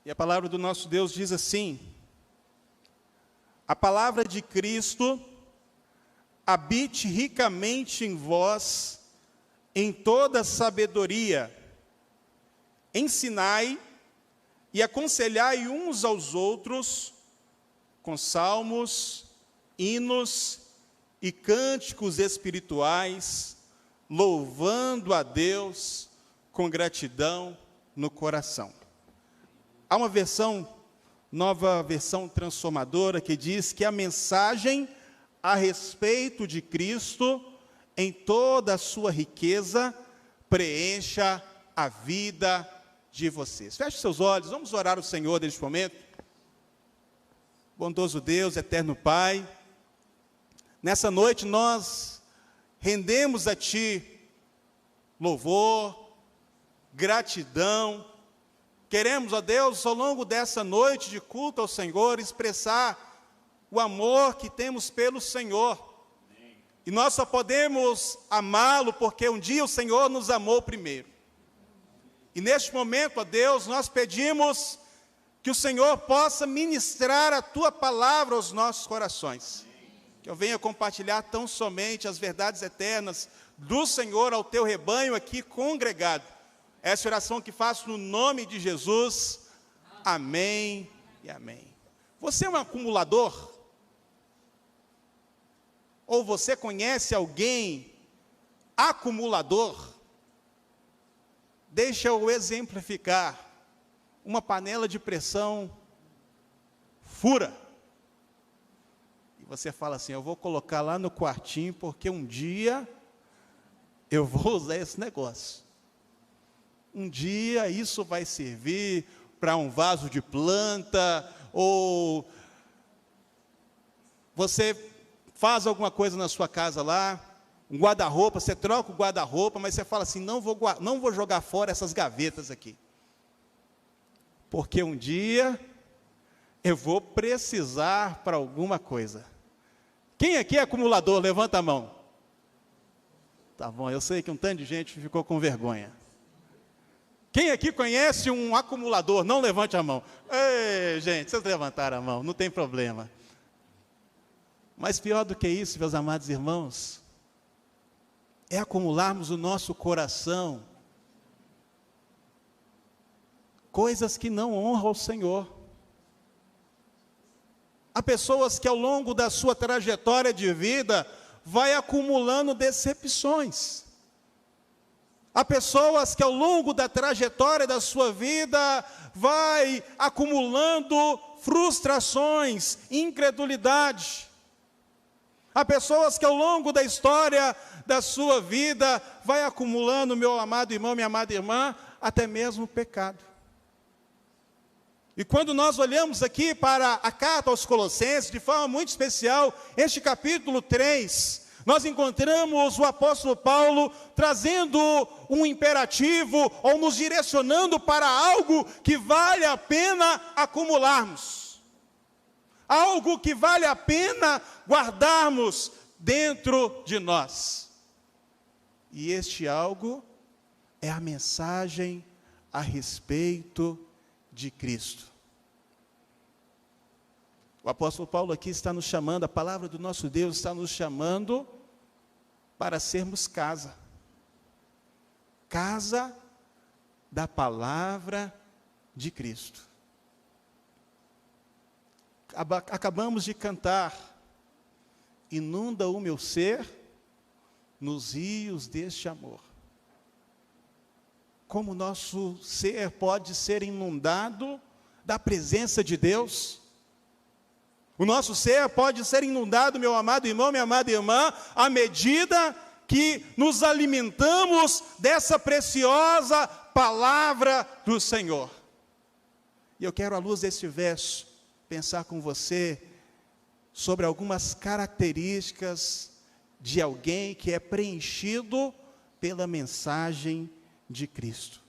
E a palavra do nosso Deus diz assim: a palavra de Cristo habite ricamente em vós, em toda sabedoria, ensinai e aconselhai uns aos outros com salmos, hinos e cânticos espirituais, louvando a Deus com gratidão no coração. Há uma nova versão transformadora, que diz que a mensagem a respeito de Cristo, em toda a sua riqueza, preencha a vida de vocês. Feche seus olhos, vamos orar ao Senhor neste momento. Bondoso Deus, eterno Pai, nessa noite nós rendemos a Ti louvor, gratidão. Queremos, ó Deus, ao longo dessa noite de culto ao Senhor, expressar o amor que temos pelo Senhor. E nós só podemos amá-lo porque um dia o Senhor nos amou primeiro. E neste momento, ó Deus, nós pedimos que o Senhor possa ministrar a Tua palavra aos nossos corações. Que eu venha compartilhar tão somente as verdades eternas do Senhor ao Teu rebanho aqui congregado. Essa oração que faço no nome de Jesus. Amém e amém. Você é um acumulador? Ou você conhece alguém acumulador? Deixa eu exemplificar. Uma panela de pressão fura. E você fala assim: eu vou colocar lá no quartinho, porque um dia eu vou usar esse negócio. Um dia isso vai servir para um vaso de planta, ou você faz alguma coisa na sua casa lá, um guarda-roupa, você troca o guarda-roupa, mas você fala assim: não vou jogar fora essas gavetas aqui, porque um dia eu vou precisar para alguma coisa. Quem aqui é acumulador? Levanta a mão. Tá bom, eu sei que um tanto de gente ficou com vergonha. Quem aqui conhece um acumulador? Não levante a mão. Ei, gente, vocês levantaram a mão, não tem problema. Mas pior do que isso, meus amados irmãos, é acumularmos no nosso coração coisas que não honram o Senhor. Há pessoas que ao longo da sua trajetória de vida vai acumulando decepções. Há pessoas que ao longo da trajetória da sua vida vai acumulando frustrações, incredulidade. Há pessoas que ao longo da história da sua vida vai acumulando, meu amado irmão, minha amada irmã, até mesmo pecado. E quando nós olhamos aqui para a carta aos Colossenses, de forma muito especial, este capítulo 3, nós encontramos o apóstolo Paulo trazendo um imperativo, ou nos direcionando para algo que vale a pena acumularmos. Algo que vale a pena guardarmos dentro de nós. E este algo é a mensagem a respeito de Cristo. O apóstolo Paulo aqui está nos chamando, a palavra do nosso Deus está nos chamando para sermos casa. Casa da palavra de Cristo. Acabamos de cantar: inunda o meu ser nos rios deste amor. Como nosso ser pode ser inundado da presença de Deus? O nosso ser pode ser inundado, meu amado irmão, minha amada irmã, à medida que nos alimentamos dessa preciosa palavra do Senhor. E eu quero, à luz desse verso, pensar com você sobre algumas características de alguém que é preenchido pela mensagem de Cristo.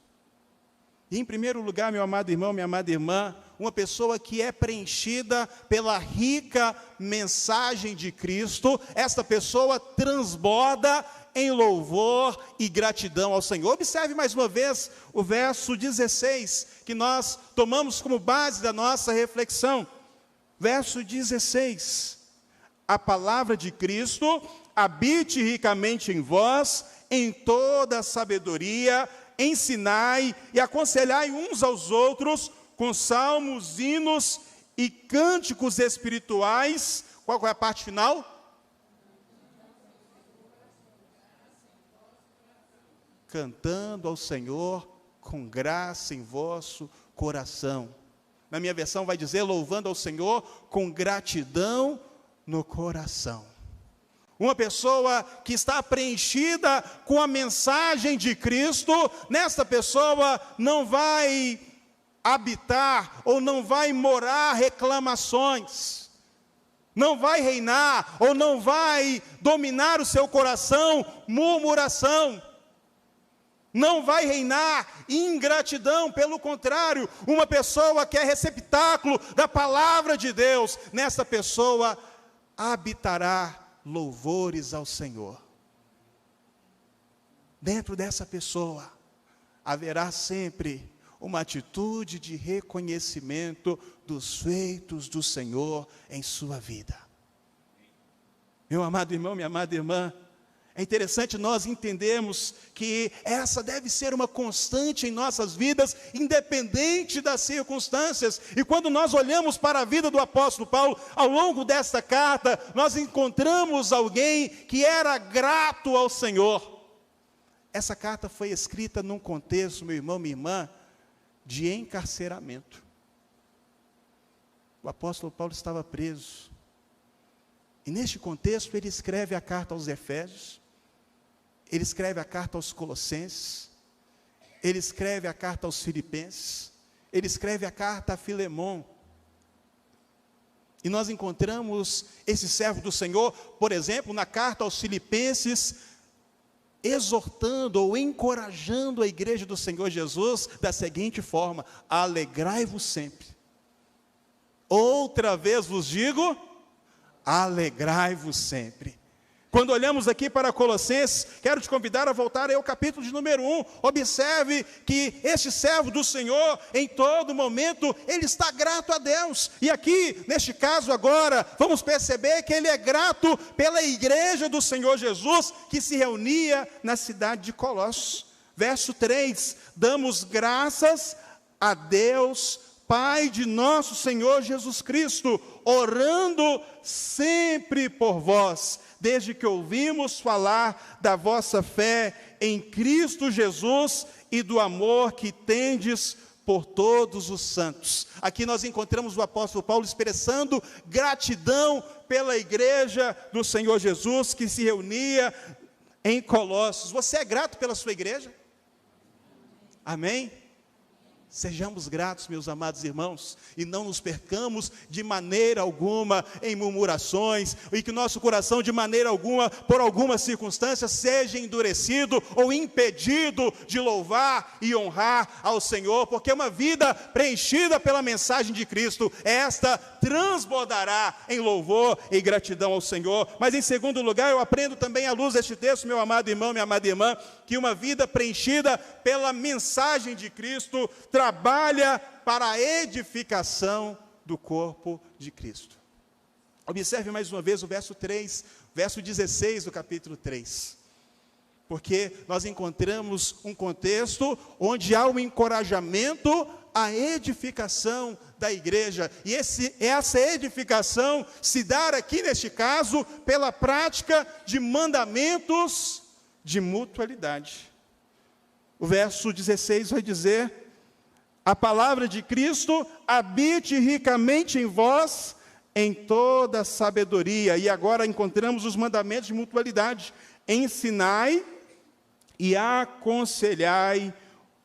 E em primeiro lugar, meu amado irmão, minha amada irmã, uma pessoa que é preenchida pela rica mensagem de Cristo, esta pessoa transborda em louvor e gratidão ao Senhor. Observe mais uma vez o verso 16, que nós tomamos como base da nossa reflexão. Verso 16: a palavra de Cristo habite ricamente em vós, em toda sabedoria, ensinai e aconselhai uns aos outros, com salmos, hinos e cânticos espirituais. Qual é a parte final? Cantando ao Senhor com graça em vosso coração. Na minha versão vai dizer, louvando ao Senhor com gratidão no coração. Uma pessoa que está preenchida com a mensagem de Cristo, nessa pessoa não vai habitar ou não vai morar reclamações, não vai reinar ou não vai dominar o seu coração murmuração, não vai reinar ingratidão. Pelo contrário, uma pessoa que é receptáculo da palavra de Deus, nessa pessoa habitará louvores ao Senhor. Dentro dessa pessoa haverá sempre uma atitude de reconhecimento dos feitos do Senhor em sua vida. Meu amado irmão, minha amada irmã, é interessante nós entendermos que essa deve ser uma constante em nossas vidas, independente das circunstâncias. E quando nós olhamos para a vida do apóstolo Paulo, ao longo desta carta, nós encontramos alguém que era grato ao Senhor. Essa carta foi escrita num contexto, meu irmão, minha irmã, de encarceramento. O apóstolo Paulo estava preso. E neste contexto ele escreve a carta aos Efésios, ele escreve a carta aos Colossenses, ele escreve a carta aos Filipenses, ele escreve a carta a Filemon. E nós encontramos esse servo do Senhor, por exemplo, na carta aos Filipenses, exortando ou encorajando a igreja do Senhor Jesus da seguinte forma: alegrai-vos sempre. Outra vez vos digo, alegrai-vos sempre. Quando olhamos aqui para Colossenses, quero te convidar a voltar ao capítulo de número 1. Observe que este servo do Senhor, em todo momento, ele está grato a Deus. E aqui, neste caso agora, vamos perceber que ele é grato pela igreja do Senhor Jesus, que se reunia na cidade de Colossos. Verso 3, damos graças a Deus, Pai de nosso Senhor Jesus Cristo, orando sempre por vós, desde que ouvimos falar da vossa fé em Cristo Jesus e do amor que tendes por todos os santos. Aqui nós encontramos o apóstolo Paulo expressando gratidão pela igreja do Senhor Jesus, que se reunia em Colossos. Você é grato pela sua igreja? Amém? Sejamos gratos, meus amados irmãos, e não nos percamos de maneira alguma em murmurações, e que nosso coração de maneira alguma, por alguma circunstância, seja endurecido ou impedido de louvar e honrar ao Senhor, porque uma vida preenchida pela mensagem de Cristo, esta transbordará em louvor e gratidão ao Senhor. Mas em segundo lugar, eu aprendo também à luz deste texto, meu amado irmão, minha amada irmã, que uma vida preenchida pela mensagem de Cristo trabalha para a edificação do corpo de Cristo. Observe mais uma vez o verso 3, verso 16 do capítulo 3. Porque nós encontramos um contexto onde há um encorajamento à edificação da igreja. E essa edificação se dá aqui neste caso pela prática de mandamentos de mutualidade. O verso 16 vai dizer: a palavra de Cristo habite ricamente em vós, em toda sabedoria. E agora encontramos os mandamentos de mutualidade: ensinai e aconselhai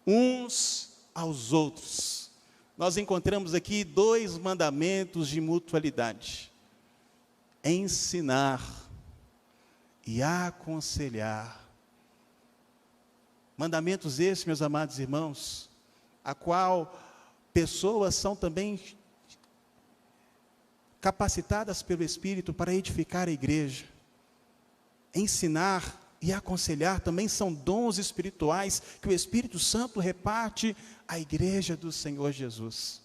uns aos outros. Nós encontramos aqui dois mandamentos de mutualidade: ensinar e aconselhar. Mandamentos esses, meus amados irmãos, a qual pessoas são também capacitadas pelo Espírito para edificar a igreja. Ensinar e aconselhar também são dons espirituais que o Espírito Santo reparte à igreja do Senhor Jesus.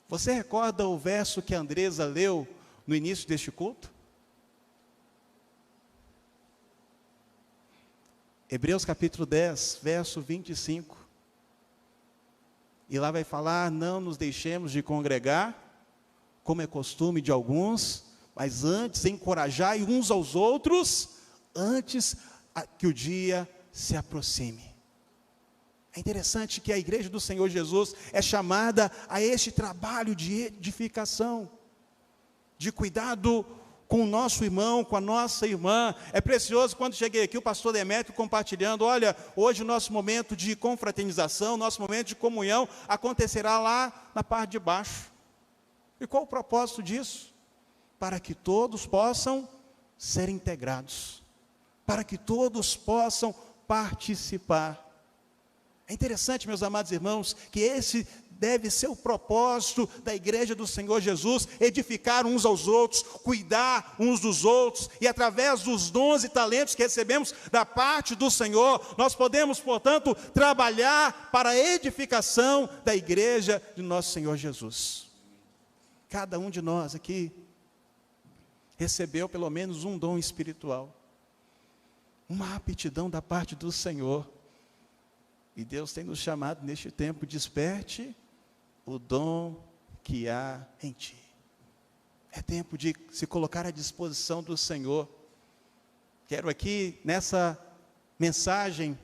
Você recorda o verso que a Andresa leu no início deste culto? Hebreus capítulo 10, verso 25. E lá vai falar: não nos deixemos de congregar, como é costume de alguns, mas antes encorajai uns aos outros, antes que o dia se aproxime. É interessante que a igreja do Senhor Jesus é chamada a este trabalho de edificação, de cuidado com o nosso irmão, com a nossa irmã. É precioso, quando cheguei aqui, o pastor Demétrio compartilhando: olha, hoje o nosso momento de confraternização, nosso momento de comunhão, acontecerá lá na parte de baixo. E qual o propósito disso? Para que todos possam ser integrados, para que todos possam participar. É interessante, meus amados irmãos, que esse deve ser o propósito da igreja do Senhor Jesus: edificar uns aos outros, cuidar uns dos outros, e através dos dons e talentos que recebemos da parte do Senhor, nós podemos, portanto, trabalhar para a edificação da igreja de nosso Senhor Jesus. Cada um de nós aqui recebeu pelo menos um dom espiritual, uma aptidão da parte do Senhor. E Deus tem nos chamado neste tempo: desperte o dom que há em ti. É tempo de se colocar à disposição do Senhor. Quero aqui, nessa mensagem,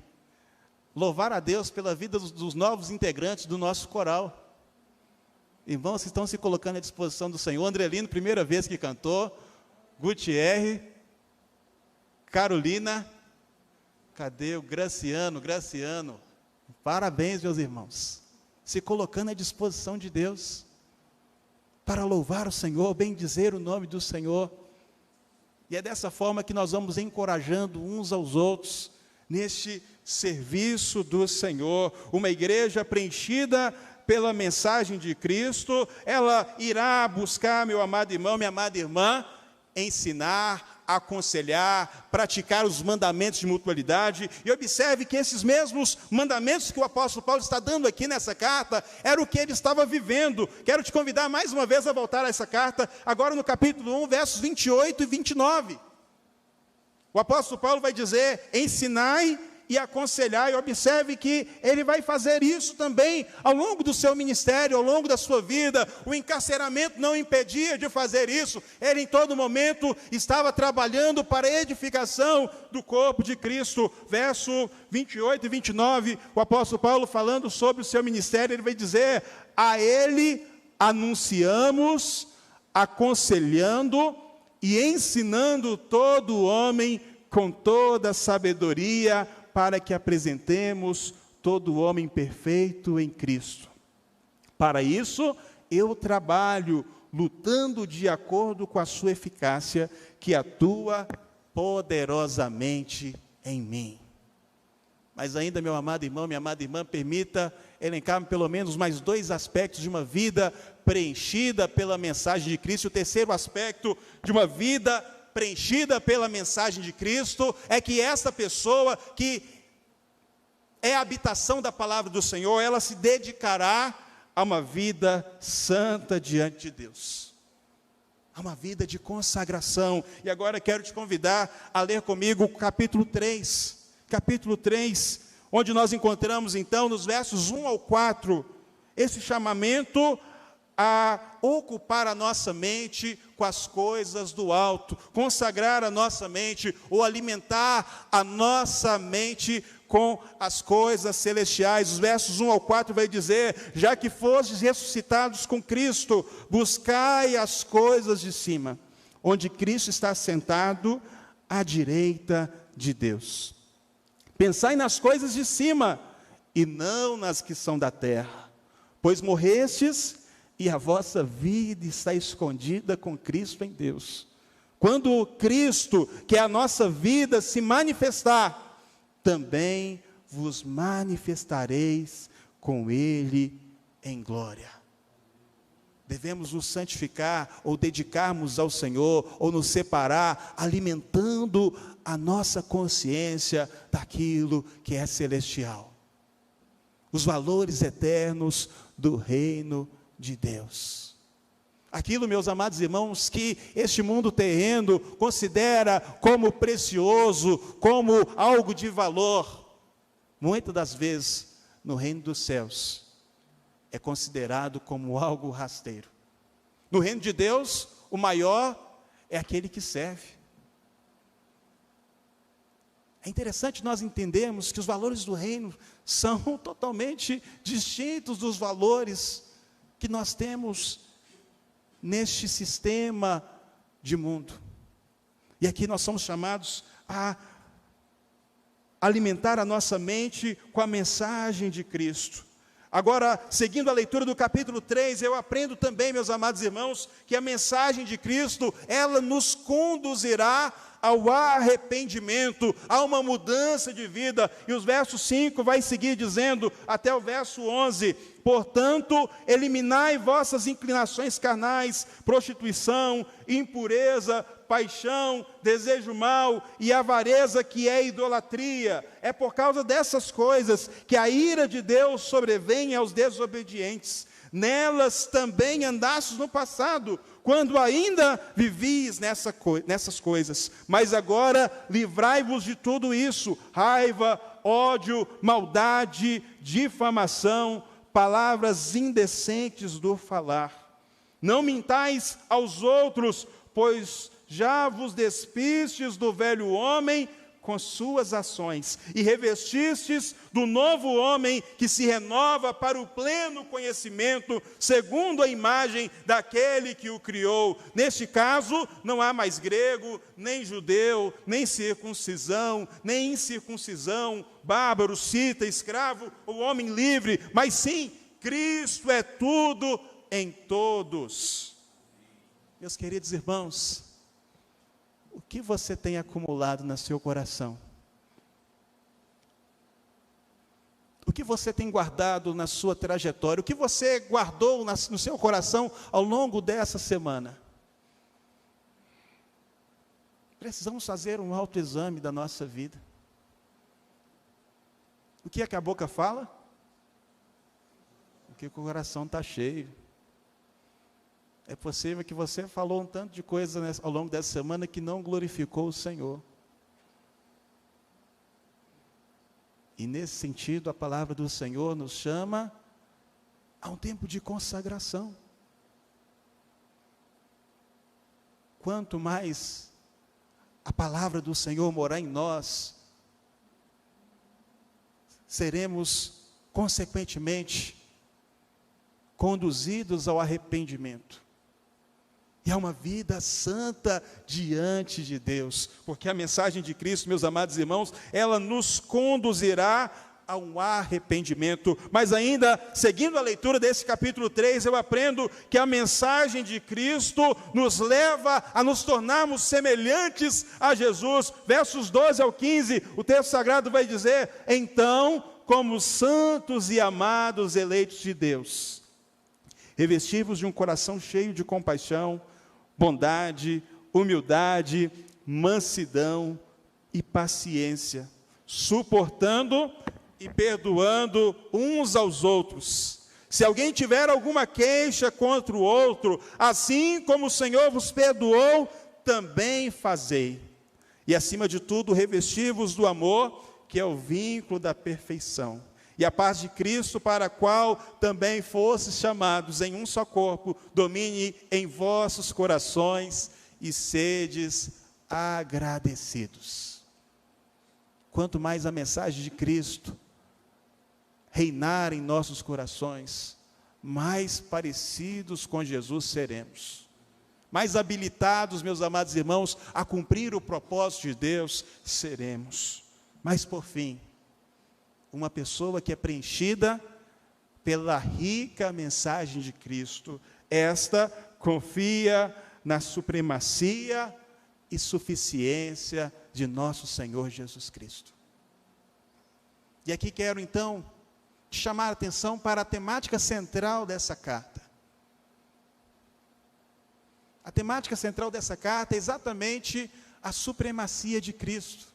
louvar a Deus pela vida dos novos integrantes do nosso coral. Irmãos que estão se colocando à disposição do Senhor. Andrelino, primeira vez que cantou. Gutierre, Carolina, cadê o Graciano? Parabéns, meus irmãos, se colocando à disposição de Deus, para louvar o Senhor, bendizer o nome do Senhor. E é dessa forma que nós vamos encorajando uns aos outros, neste serviço do Senhor. Uma igreja preenchida pela mensagem de Cristo, ela irá buscar, meu amado irmão, minha amada irmã, ensinar, aconselhar, praticar os mandamentos de mutualidade. E observe que esses mesmos mandamentos que o apóstolo Paulo está dando aqui nessa carta, era o que ele estava vivendo. Quero te convidar mais uma vez a voltar a essa carta, agora no capítulo 1, versos 28 e 29. O apóstolo Paulo vai dizer: ensinai e aconselhar. E observe que ele vai fazer isso também ao longo do seu ministério, ao longo da sua vida. O encarceramento não impedia de fazer isso. Ele em todo momento estava trabalhando para a edificação do corpo de Cristo. Verso 28 e 29, o apóstolo Paulo, falando sobre o seu ministério, ele vai dizer: a ele anunciamos, aconselhando e ensinando todo homem com toda sabedoria, para que apresentemos todo homem perfeito em Cristo. Para isso, eu trabalho, lutando de acordo com a sua eficácia, que atua poderosamente em mim. Mas ainda, meu amado irmão, minha amada irmã, permita elencar pelo menos mais dois aspectos de uma vida preenchida pela mensagem de Cristo. O terceiro aspecto de uma vida preenchida pela mensagem de Cristo é que essa pessoa que é a habitação da palavra do Senhor, ela se dedicará a uma vida santa diante de Deus, a uma vida de consagração. E agora quero te convidar a ler comigo o capítulo 3, onde nós encontramos então nos versos 1 ao 4, esse chamamento a ocupar a nossa mente com as coisas do alto, consagrar a nossa mente, ou alimentar a nossa mente com as coisas celestiais. Os versos 1 ao 4 vai dizer: já que fostes ressuscitados com Cristo, buscai as coisas de cima, onde Cristo está sentado à direita de Deus. Pensai nas coisas de cima, e não nas que são da terra, pois morrestes, e a vossa vida está escondida com Cristo em Deus. Quando Cristo, que é a nossa vida, se manifestar, também vos manifestareis com Ele em glória. Devemos nos santificar, ou dedicarmos ao Senhor, ou nos separar, alimentando aumentando a nossa consciência daquilo que é celestial. Os valores eternos do reino de Deus. Aquilo, meus amados irmãos, que este mundo terreno considera como precioso, como algo de valor, muitas das vezes, no reino dos céus, é considerado como algo rasteiro. No reino de Deus, o maior é aquele que serve. É interessante nós entendermos que os valores do reino são totalmente distintos dos valores que nós temos neste sistema de mundo. E aqui nós somos chamados a alimentar a nossa mente com a mensagem de Cristo. Agora, seguindo a leitura do capítulo 3, eu aprendo também, meus amados irmãos, que a mensagem de Cristo, ela nos conduzirá ao arrependimento, a uma mudança de vida. E os versos 5 vai seguir dizendo, até o verso 11, portanto, eliminai vossas inclinações carnais, prostituição, impureza, paixão, desejo mau e avareza, que é idolatria. É por causa dessas coisas que a ira de Deus sobrevém aos desobedientes. Nelas também andastes no passado, quando ainda vivias nessas coisas. Mas agora livrai-vos de tudo isso: raiva, ódio, maldade, difamação, palavras indecentes do falar. Não mintais aos outros, pois já vos despistes do velho homem com suas ações, e revestistes do novo homem, que se renova para o pleno conhecimento, segundo a imagem daquele que o criou. Neste caso, não há mais grego, nem judeu, nem circuncisão, nem incircuncisão, bárbaro, cita, escravo ou homem livre, mas sim, Cristo é tudo em todos. Meus queridos irmãos, o que você tem acumulado no seu coração? O que você tem guardado na sua trajetória? O que você guardou no seu coração ao longo dessa semana? Precisamos fazer um autoexame da nossa vida. O que é que a boca fala? O que o coração está cheio. É possível que você falou um tanto de coisa ao longo dessa semana que não glorificou o Senhor. E nesse sentido, a palavra do Senhor nos chama a um tempo de consagração. Quanto mais a palavra do Senhor morar em nós, seremos, consequentemente, conduzidos ao arrependimento. E a uma vida santa diante de Deus, porque a mensagem de Cristo, meus amados irmãos, ela nos conduzirá a um arrependimento. Mas ainda, seguindo a leitura desse capítulo 3, eu aprendo que a mensagem de Cristo nos leva a nos tornarmos semelhantes a Jesus. Versos 12 ao 15, o texto sagrado vai dizer: então, como santos e amados eleitos de Deus, revestivos de um coração cheio de compaixão, bondade, humildade, mansidão e paciência, suportando e perdoando uns aos outros. Se alguém tiver alguma queixa contra o outro, assim como o Senhor vos perdoou, também fazei. E acima de tudo, revesti-vos do amor, que é o vínculo da perfeição. E a paz de Cristo, para a qual também fostes chamados em um só corpo, domine em vossos corações e sedes agradecidos. Quanto mais a mensagem de Cristo reinar em nossos corações, mais parecidos com Jesus seremos. Mais habilitados, meus amados irmãos, a cumprir o propósito de Deus seremos. Mas por fim, uma pessoa que é preenchida pela rica mensagem de Cristo, esta confia na supremacia e suficiência de nosso Senhor Jesus Cristo. E aqui quero então chamar a atenção para a temática central dessa carta. A temática central dessa carta é exatamente a supremacia de Cristo.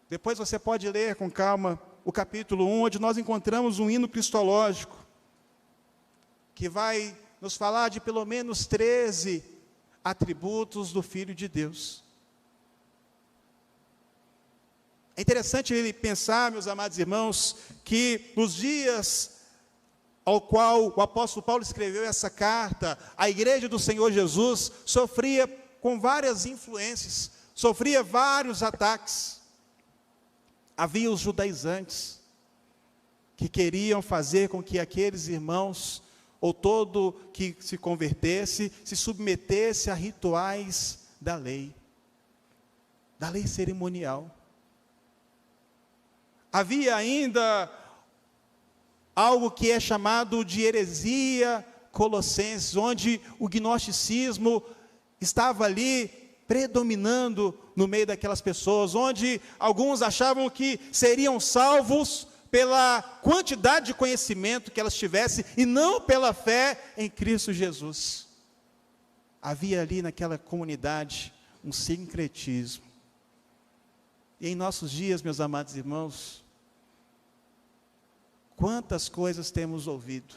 Depois você pode ler com calma o capítulo 1, onde nós encontramos um hino cristológico, que vai nos falar de pelo menos 13 atributos do Filho de Deus. É interessante ele pensar, meus amados irmãos, que nos dias ao qual o apóstolo Paulo escreveu essa carta, a igreja do Senhor Jesus sofria com várias influências, sofria vários ataques. Havia os judaizantes, que queriam fazer com que aqueles irmãos, ou todo que se convertesse, se submetesse a rituais da lei cerimonial. Havia ainda algo que é chamado de heresia colossenses, onde o gnosticismo estava ali predominando no meio daquelas pessoas, onde alguns achavam que seriam salvos pela quantidade de conhecimento que elas tivessem, e não pela fé em Cristo Jesus. Havia ali naquela comunidade um sincretismo. E em nossos dias, meus amados irmãos, quantas coisas temos ouvido,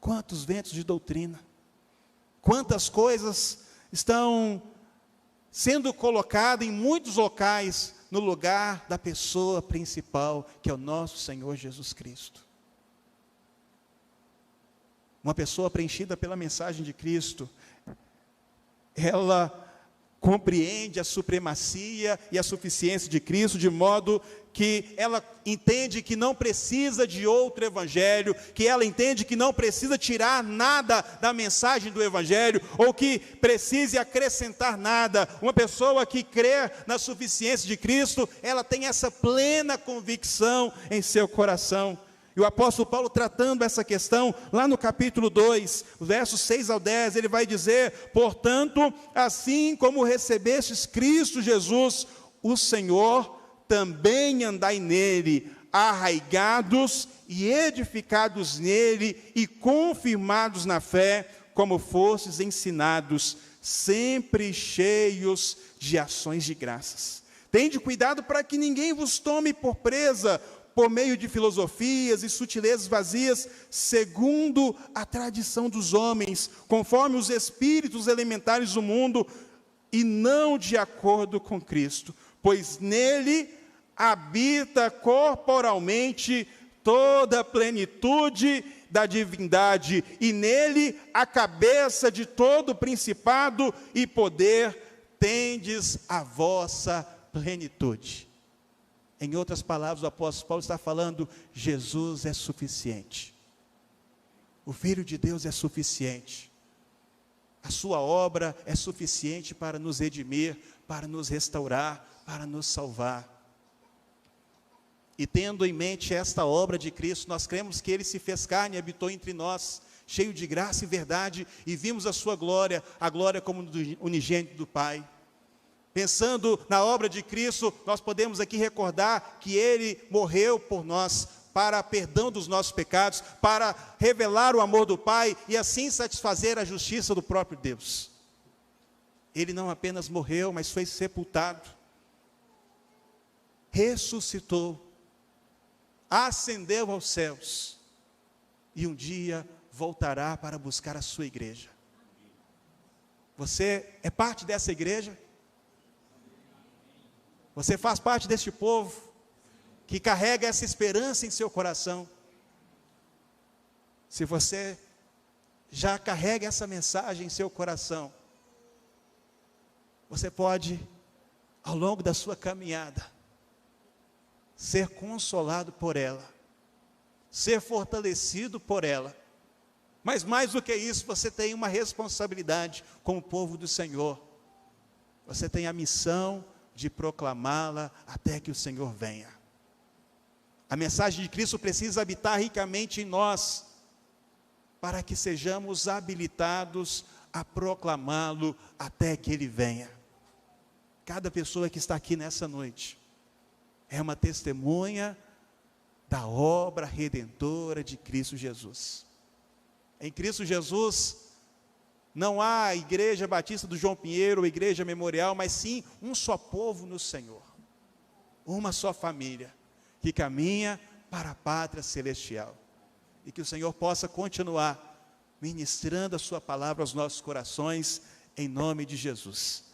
quantos ventos de doutrina, quantas coisas estão sendo colocadas em muitos locais, no lugar da pessoa principal, que é o nosso Senhor Jesus Cristo. Uma pessoa preenchida pela mensagem de Cristo, ela compreende a supremacia e a suficiência de Cristo, de modo que ela entende que não precisa de outro evangelho, que ela entende que não precisa tirar nada da mensagem do evangelho, ou que precise acrescentar nada. Uma pessoa que crê na suficiência de Cristo, ela tem essa plena convicção em seu coração. E o apóstolo Paulo, tratando essa questão, lá no capítulo 2, versos 6 ao 10, ele vai dizer: portanto, assim como recebestes Cristo Jesus, o Senhor, também andai nele, arraigados e edificados nele, e confirmados na fé, como fostes ensinados, sempre cheios de ações de graças. Tende cuidado para que ninguém vos tome por presa, por meio de filosofias e sutilezas vazias, segundo a tradição dos homens, conforme os espíritos elementares do mundo, e não de acordo com Cristo, pois nele habita corporalmente toda a plenitude da divindade, e nele a cabeça de todo principado e poder, tendes a vossa plenitude. Em outras palavras, o apóstolo Paulo está falando: Jesus é suficiente. O Filho de Deus é suficiente. A sua obra é suficiente para nos redimir, para nos restaurar, para nos salvar. E tendo em mente esta obra de Cristo, nós cremos que Ele se fez carne e habitou entre nós, cheio de graça e verdade, e vimos a sua glória, a glória como do unigênito do Pai. Pensando na obra de Cristo, nós podemos aqui recordar que Ele morreu por nós, para perdão dos nossos pecados, para revelar o amor do Pai, e assim satisfazer a justiça do próprio Deus. Ele não apenas morreu, mas foi sepultado, ressuscitou, ascendeu aos céus, e um dia voltará para buscar a sua igreja. Você é parte dessa igreja? Você faz parte deste povo que carrega essa esperança em seu coração? Se você já carrega essa mensagem em seu coração, você pode, ao longo da sua caminhada, ser consolado por ela, ser fortalecido por ela. Mas mais do que isso, você tem uma responsabilidade como povo do Senhor. Você tem a missão de proclamá-la até que o Senhor venha. A mensagem de Cristo precisa habitar ricamente em nós, para que sejamos habilitados a proclamá-lo até que Ele venha. Cada pessoa que está aqui nessa noite é uma testemunha da obra redentora de Cristo Jesus. Em Cristo Jesus, Não há a Igreja Batista do João Pinheiro, a Igreja Memorial, mas sim um só povo no Senhor. Uma só família que caminha para a pátria celestial. E que o Senhor possa continuar ministrando a sua palavra aos nossos corações, em nome de Jesus.